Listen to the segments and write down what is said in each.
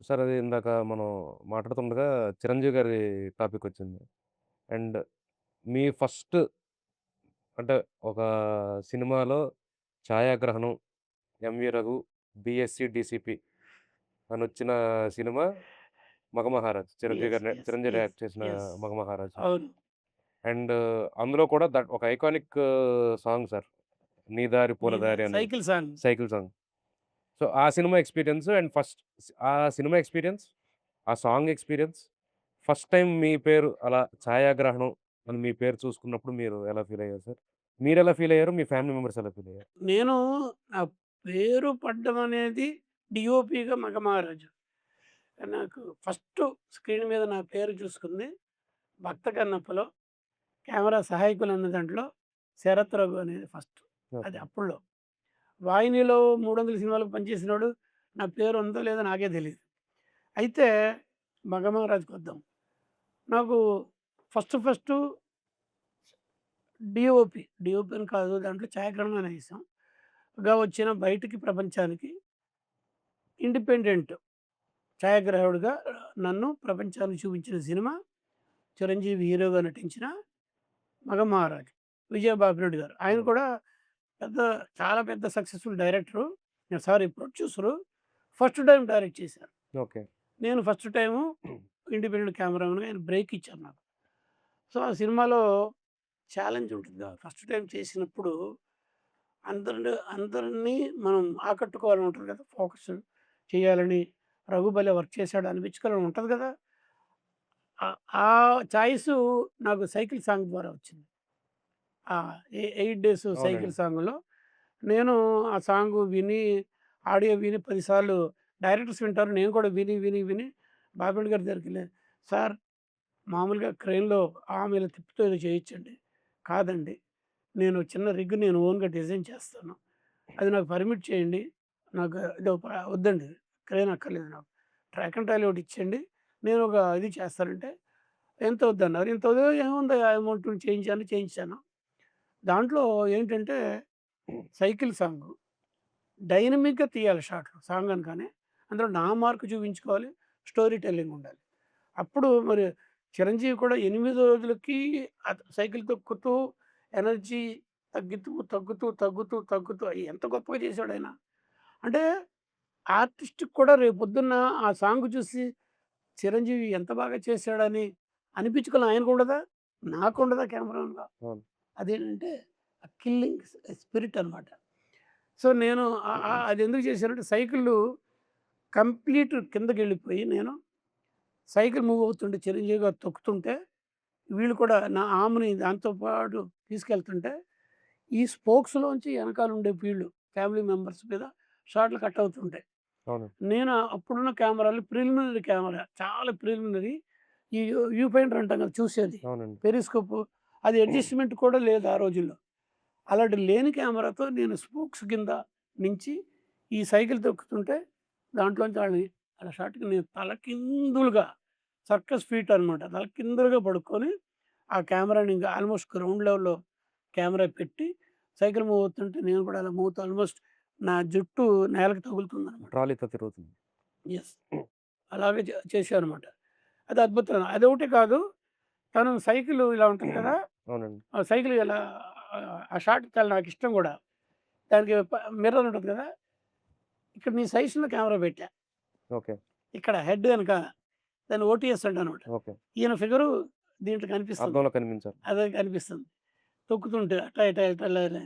Sir అది ఇందాక మనం మాట్లాడుతుండగా 'చిరంజీవి' గారి టాపికొచ్చింది. అండ్ మీ ఫస్ట్ అంటే ఒక సినిమాలో ఛాయాగ్రహణం 'ఎంవి రఘు', 'బీఎస్సీ డీసీపీ' అనొచ్చిన సినిమా 'Magamaharaj'. Chiranjeevi yes. Garu yes. Chiranjeevi yes. Act చేసిన యెస్. 'మగమహారాజ్'. అవును. అండ్ అందులో కూడా ఒక ఐకానిక్ సాంగ్ సార్. 'నీ దారి పూల దారి' అని cycle song. Cycle song. So, ఆ సినిమా ఎక్స్‌పీరియన్స్ అండ్ ఆ సినిమా ఎక్స్‌పీరియన్స్, ఆ సాంగ్ ఎక్స్‌పీరియన్స్, ఫస్ట్ టైమ్ మీ పేరు అలా ఛాయాగ్రహణం అని మీ పేరు చూసుకున్నప్పుడు మీరు ఎలా ఫీల్ అయ్యారు సార్? మీరెలా ఫీల్ అయ్యారు? మీ ఫ్యామిలీ మెంబర్స్ ఎలా ఫీల్ అయ్యారు? నేను నా పేరు పడ్డం అనేది డీఓపీగా 'మగమహారాజు.' నాకు ఫస్ట్ స్క్రీన్ మీద నా పేరు చూసుకుంది 'భక్త కన్నప్పలో' కెమెరా సహాయకులు అన్న దాంట్లో 'శరత్ రఘు' అనేది ఫస్ట్. అది ఓకే. అప్పట్లో. వాహినిలో 300 సినిమాలకు పనిచేసినోడు నా పేరు ఉందో లేదో నాకే తెలీదు. అయితే 'మగమహారాజు'కొద్దాం. నాకు ఫస్ట్ డీఓపీ అని కాదు. దాంట్లో ఛాయాగ్రహణం అనే వేశాం. వచ్చిన బయటికి ప్రపంచానికి ఇండిపెండెంట్ ఛాయాగ్రాహకుడిగా నన్ను ప్రపంచానికి చూపించిన సినిమా 'చిరంజీవి' హీరోగా నటించిన 'మగమహారాజు'. విజయ బాపిరెడ్డి గారు. ఆయన అవును. కూడా పెద్ద చాలా పెద్ద successful director. Sorry producer. First time direct చేశారు. ఓకే. నేను ఫస్ట్ టైము ఇండిపెండెంట్ కెమెరామన్‌గా ఆయన బ్రేక్ ఇచ్చారు నాకు. సో, ఆ సినిమాలో ఛాలెంజ్ ఉంటుంది. ఫస్ట్ టైమ్ చేసినప్పుడు అందరిని మనం ఆకట్టుకోవాలని ఉంటది కదా! ఫోకస్ చేయాలని, రఘు భలే వర్క్ చేశాడు అనిపించుకోవాలని ఉంటది కదా! ఆ చాయిసు నాకు సైకిల్ సాంగ్ ద్వారా వచ్చింది. ఆ! 8 డేస్ సైకిల్ అవునండి. సాంగ్‌లో నేను ఆ సాంగు విని, ఆడియో విని 10 సార్లు డైరెక్టర్స్ వింటారు. నేను కూడా విని బాపిరెడ్డి గారి దగ్గరికెళ్ళి, "సార్ మామూలుగా క్రేన్‌లో ఆర్మ్ ఇలా తిప్పుతూ ఏదో చేయొచ్చండి." "కాదండి. నేను చిన్న రిగ్ నేను ఓన్‌గా డిజైన్ చేస్తాను. అది నాకు పర్మిట్ చేయండి. నాకు ఇదో వద్దండి. క్రేన్ అక్కర్లేదు నాకు. ట్రాక్ అండ్ ట్రాలీ ఒకటి ఇచ్చేయండి. నేను ఒక ఇది చేస్తానంటే, ఎంత అవుద్దన్నారు. ఇంత అవుద్దా ఏముంది ఆ అమౌంట్ చేయించాను. దాంట్లో ఏంటంటే సైకిల్ సాంగు. డైనమిక్‌గా తీయాలి షాట్లు సాంగ్ అనగానే. అందులో నా మార్క్ చూపించుకోవాలి. స్టోరీ టెల్లింగ్ ఉండాలి. అప్పుడు మరి చిరంజీవి కూడా 8 రోజులకి సైకిల్ తొక్కుతూ ఎనర్జీ తగ్గుతూ ఎంత గొప్పగా చేసాడాయన. అంటే ఆర్టిస్ట్‌కి కూడా రేపొద్దున్న ఆ సాంగ్ చూసి చిరంజీవి ఎంత బాగా చేశాడని అనిపించుకోవాలని ఆయనకుండదా? నాకుండదా కెమెరామెన్‌గా? అవును. అదేంటంటే ఆ కిల్లింగ్ స్పిరిట్ అనమాట. సో, నేను అదెందుకు చేశానంటే సైకిలు కంప్లీట్ కిందకెళ్ళిపోయి నేను సైకిల్ మూవ్ అవుతుంటే చిరంజీవి గారు తొక్కుతుంటే, వీళ్ళు కూడా నా ఆర్మ్‌ని దాంతో పాటు తీసుకెళ్తుంటే, ఈ స్పోక్స్‌లోంచి ఎనకాలుండే వీళ్ళు ఫ్యామిలీ మెంబర్స్ మీద షాట్లు కట్ అవుతుంటాయి. అవును. నేను అప్పుడున్న కెమెరాలు ప్రిలిమినరీ కెమెరా. చాలా ప్రిలిమినరీ. ఈ వ్యూ ఫైండర్ అంటాం కదా! చూసేది. అవునండి. పెరిస్కోపు అది అడ్జస్ట్‌మెంట్ కూడా లేదు ఆ రోజుల్లో. అలాంటి లేని కెమెరాతో నేను స్పోక్స్ కింద నుంచి ఈ సైకిల్ తొక్కుతుంటే దాంట్లోంచి ఆళ్ళని అలా షాట్‌కి నేను తలకిందులుగా సర్కస్ ఫీట్ అనమాట. తలకిందులుగా పడుకొని ఆ కెమెరాని ఇంక ఆల్మోస్ట్ గ్రౌండ్ లెవెల్‌లో కెమెరా పెట్టి సైకిల్ మూవ్ అవుతుంటే నేను కూడా అలా మూవ్ అవుతూ ఆల్మోస్ట్ నా జుట్టు నేలకి తగులుతుందనమాట. ట్రాలీతో తిరుగుతుంది. యెస్. అలాగే చేశాననమాట. అది అద్భుతం. అదొకటే కాదు తను సైకిలు ఇలా ఉంటది కదా! అవునండి. ఆ సైకిల్ ఇలా ఆ షాట్ చాలా నాకిష్టం గూడా. దానికి మిర్రర్ ఉంటది కదా! ఇక్కడ నీ సైజ్‌లో కెమెరా పెట్టా. ఓకే. ఇక్కడ హెడ్ గనక దాన్ని ఓటీఎస్ అంటానమాట. ఓకే. ఈయన ఫిగరు దీంట్లో కనిపిస్తుంది. అద్దంలో కనిపించాలి. అదే కనిపిస్తుంది. తొక్కుతుంటే అటా అని.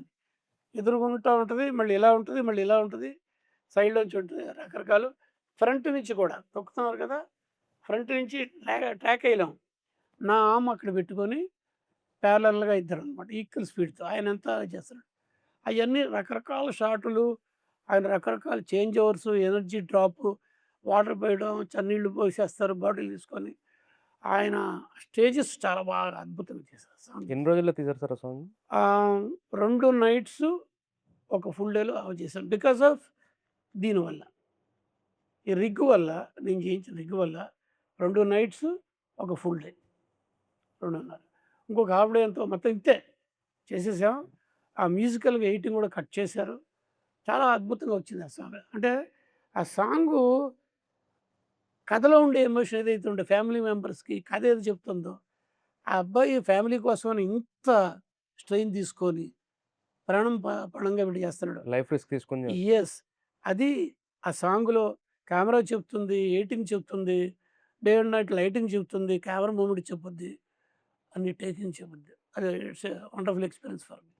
ఎదురుగుంటా ఉంటది. మళ్ళీ ఇలా ఉంటది. మళ్ళీ ఇలా ఉంటది. సైడ్‌లోంచి ఉంటది. రకరకాలు. ఫ్రంట్ నుంచి కూడా తొక్కుతున్నారు కదా! ఫ్రంట్ నుంచి ట్రాక్ ఎయలేం. నా ఆర్మ్ అక్కడ పెట్టుకొని ప్యారలల్‌గా ఇద్దరనమాట. ఈక్వల్ స్పీడ్‌తో ఆయనెంత చేస్తున్నాడు. అయన్నీ రకరకాల షాటులు, ఆయన రకరకాల change overs, energy drop, water పోయడం, చన్నీళ్ళు పోసేస్తారు బాటిల్ తీసుకొని. ఆయన స్టేజెస్ చాలా బాగా అద్భుతంగా చేశారు. సౌండ్ ఎన్ని చేశారు. రోజుల్లో తీశారు సార్ ఆ సాంగ్? 2 నైట్సు, ఒక ఫుల్ డేలో చేశాను. బికాస్ ఆఫ్ దీనివల్ల. ఈ రిగ్ వల్ల నేను చేయించిన రిగ్ వల్ల 2 నైట్సు, ఒక ఫుల్ డే 2:30. ఇంకొక హాఫ్ డే ఎంతో మొత్తం ఇంతే చేసేసాం. ఆ మ్యూజికల్‌గా ఎడిటింగ్ కూడా కట్ చేశారు. చాలా అద్భుతంగా వచ్చింది ఆ సాంగ్. అంటే ఆ సాంగు కథలో ఉండే ఎమోషన్ ఏదైతే ఉండే ఫ్యామిలీ మెంబర్స్‌కి కథ ఏది చెప్తుందో, ఆ అబ్బాయి ఫ్యామిలీ కోసమని ఇంత స్ట్రెయిన్ తీసుకొని ప్రాణం పణంగా పెట్టి చేస్తున్నాడు. లైఫ్ రిస్క్ తీసుకొని చేస్తారు. యెస్. అది ఆ సాంగ్‌లో కెమెరా చెప్తుంది, ఎడిటింగ్ చెప్తుంది, డే అండ్ నైట్ లైటింగ్ చెప్తుంది, కెమెరా మూవ్‌మెంట్ చెప్పుద్ది, అన్ని టేకింగ్ చెప్పుద్ది. అది it's a wonderful experience for me.